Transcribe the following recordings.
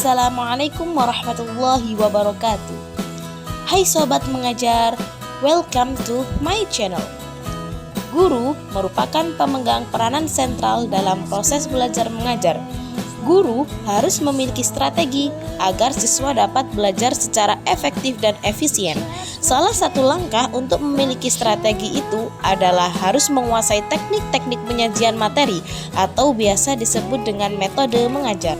Assalamualaikum warahmatullahi wabarakatuh. Hai sobat mengajar, welcome to my channel. Guru merupakan pemegang peranan sentral dalam proses belajar mengajar. Guru harus memiliki strategi agar siswa dapat belajar secara efektif dan efisien. Salah satu langkah untuk memiliki strategi itu adalah harus menguasai teknik-teknik penyajian materi atau biasa disebut dengan metode mengajar.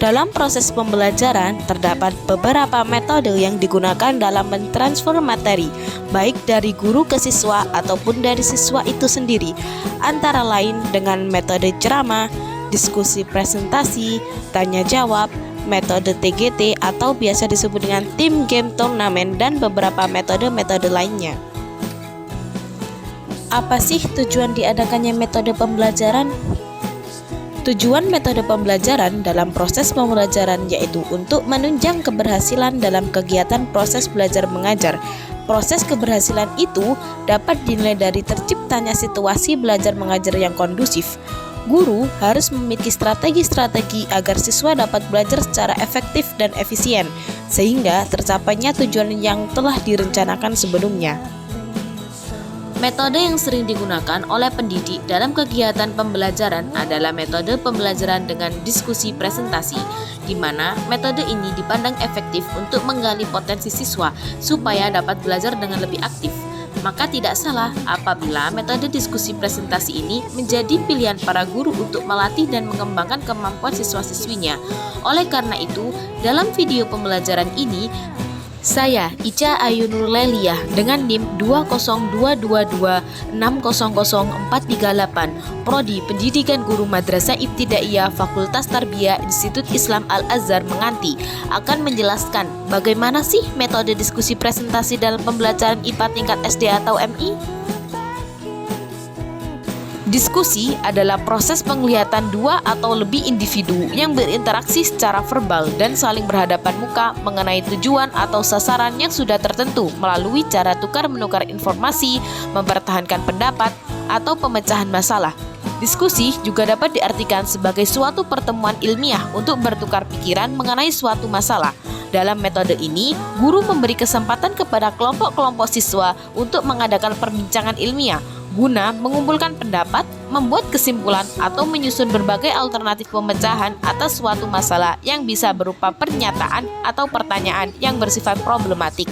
Dalam proses pembelajaran, terdapat beberapa metode yang digunakan dalam mentransfer materi, baik dari guru ke siswa ataupun dari siswa itu sendiri, antara lain dengan metode ceramah, diskusi presentasi, tanya jawab, metode TGT atau biasa disebut dengan tim game turnamen, dan beberapa metode-metode lainnya. Apa sih tujuan diadakannya metode pembelajaran? Tujuan metode pembelajaran dalam proses pembelajaran yaitu untuk menunjang keberhasilan dalam kegiatan proses belajar mengajar. Proses keberhasilan itu dapat dinilai dari terciptanya situasi belajar mengajar yang kondusif. Guru harus memiliki strategi-strategi agar siswa dapat belajar secara efektif dan efisien, sehingga tercapainya tujuan yang telah direncanakan sebelumnya. Metode yang sering digunakan oleh pendidik dalam kegiatan pembelajaran adalah metode pembelajaran dengan diskusi presentasi, di mana metode ini dipandang efektif untuk menggali potensi siswa supaya dapat belajar dengan lebih aktif. Maka tidak salah apabila metode diskusi presentasi ini menjadi pilihan para guru untuk melatih dan mengembangkan kemampuan siswa-siswinya. Oleh karena itu, dalam video pembelajaran ini, saya, Ica Ayu Nurleliah dengan NIM 20222600438, Prodi Pendidikan Guru Madrasah Ibtidaiyah Fakultas Tarbiyah Institut Islam Al-Azhar Menganti akan menjelaskan bagaimana sih metode diskusi presentasi dalam pembelajaran IPA tingkat SD atau MI. Diskusi adalah proses penglihatan dua atau lebih individu yang berinteraksi secara verbal dan saling berhadapan muka mengenai tujuan atau sasaran yang sudah tertentu melalui cara tukar-menukar informasi, mempertahankan pendapat, atau pemecahan masalah. Diskusi juga dapat diartikan sebagai suatu pertemuan ilmiah untuk bertukar pikiran mengenai suatu masalah. Dalam metode ini, guru memberi kesempatan kepada kelompok-kelompok siswa untuk mengadakan perbincangan ilmiah guna mengumpulkan pendapat, membuat kesimpulan, atau menyusun berbagai alternatif pemecahan atas suatu masalah yang bisa berupa pernyataan atau pertanyaan yang bersifat problematik.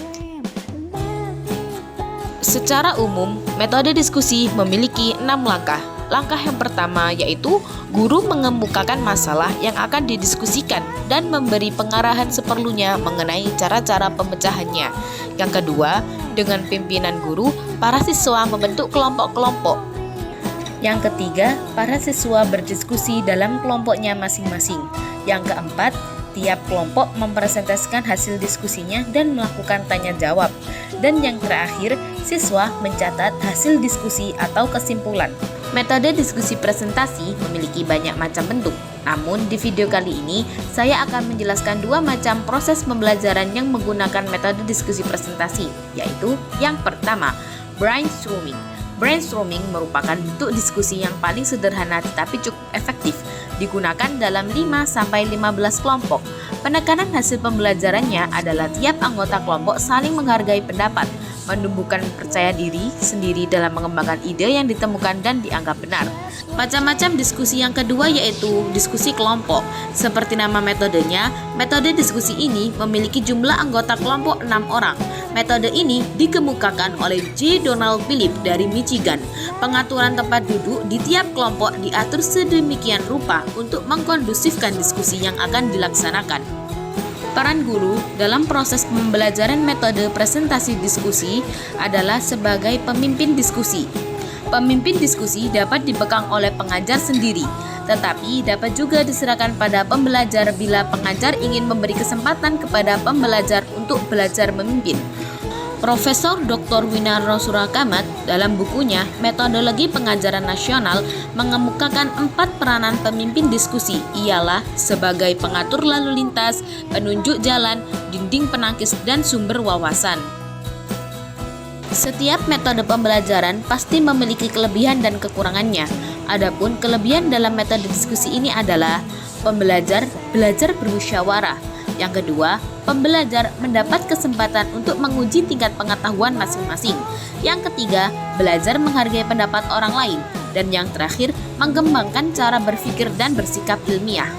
Secara umum, metode diskusi memiliki 6 langkah. Langkah yang pertama yaitu guru mengemukakan masalah yang akan didiskusikan dan memberi pengarahan seperlunya mengenai cara-cara pemecahannya. Yang kedua, dengan pimpinan guru, para siswa membentuk kelompok-kelompok. Yang ketiga, para siswa berdiskusi dalam kelompoknya masing-masing. Yang keempat, tiap kelompok mempresentasikan hasil diskusinya dan melakukan tanya jawab. Dan yang terakhir, siswa mencatat hasil diskusi atau kesimpulan. Metode diskusi presentasi memiliki banyak macam bentuk. Namun di video kali ini, saya akan menjelaskan 2 macam proses pembelajaran yang menggunakan metode diskusi presentasi, yaitu yang pertama, brainstorming. Brainstorming merupakan bentuk diskusi yang paling sederhana tetapi cukup efektif, digunakan dalam 5-15 kelompok. Penekanan hasil pembelajarannya adalah tiap anggota kelompok saling menghargai pendapat, menumbuhkan percaya diri sendiri dalam mengembangkan ide yang ditemukan dan dianggap benar. Macam-macam diskusi yang kedua yaitu diskusi kelompok. Seperti nama metodenya, metode diskusi ini memiliki jumlah anggota kelompok 6 orang. Metode ini dikemukakan oleh J. Donald Philip dari Michigan. Pengaturan tempat duduk di tiap kelompok diatur sedemikian rupa untuk mengkondusifkan diskusi yang akan dilaksanakan. Peran guru dalam proses pembelajaran metode presentasi diskusi adalah sebagai pemimpin diskusi. Pemimpin diskusi dapat dipegang oleh pengajar sendiri, tetapi dapat juga diserahkan pada pembelajar bila pengajar ingin memberi kesempatan kepada pembelajar untuk belajar memimpin. Profesor Dr. Winarno Surakamat dalam bukunya Metodologi Pengajaran Nasional mengemukakan 4 peranan pemimpin diskusi, ialah sebagai pengatur lalu lintas, penunjuk jalan, dinding penangkis, dan sumber wawasan. Setiap metode pembelajaran pasti memiliki kelebihan dan kekurangannya. Adapun kelebihan dalam metode diskusi ini adalah pembelajar belajar bermusyawarah. Yang kedua, pembelajar mendapat kesempatan untuk menguji tingkat pengetahuan masing-masing. Yang ketiga, belajar menghargai pendapat orang lain. Dan yang terakhir, mengembangkan cara berpikir dan bersikap ilmiah.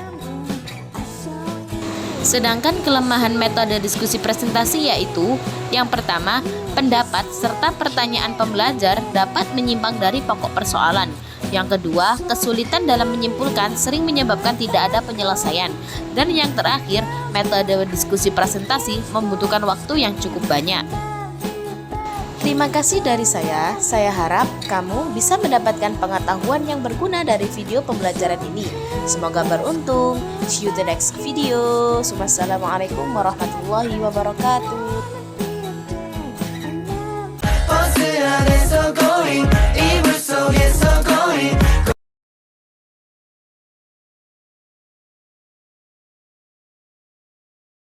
Sedangkan kelemahan metode diskusi presentasi yaitu yang pertama, pendapat serta pertanyaan pembelajar dapat menyimpang dari pokok persoalan. Yang kedua, kesulitan dalam menyimpulkan sering menyebabkan tidak ada penyelesaian. Dan yang terakhir, metode diskusi presentasi membutuhkan waktu yang cukup banyak. Terima kasih dari saya. Saya harap kamu bisa mendapatkan pengetahuan yang berguna dari video pembelajaran ini. Semoga beruntung. See you the next video. Wassalamualaikum warahmatullahi wabarakatuh.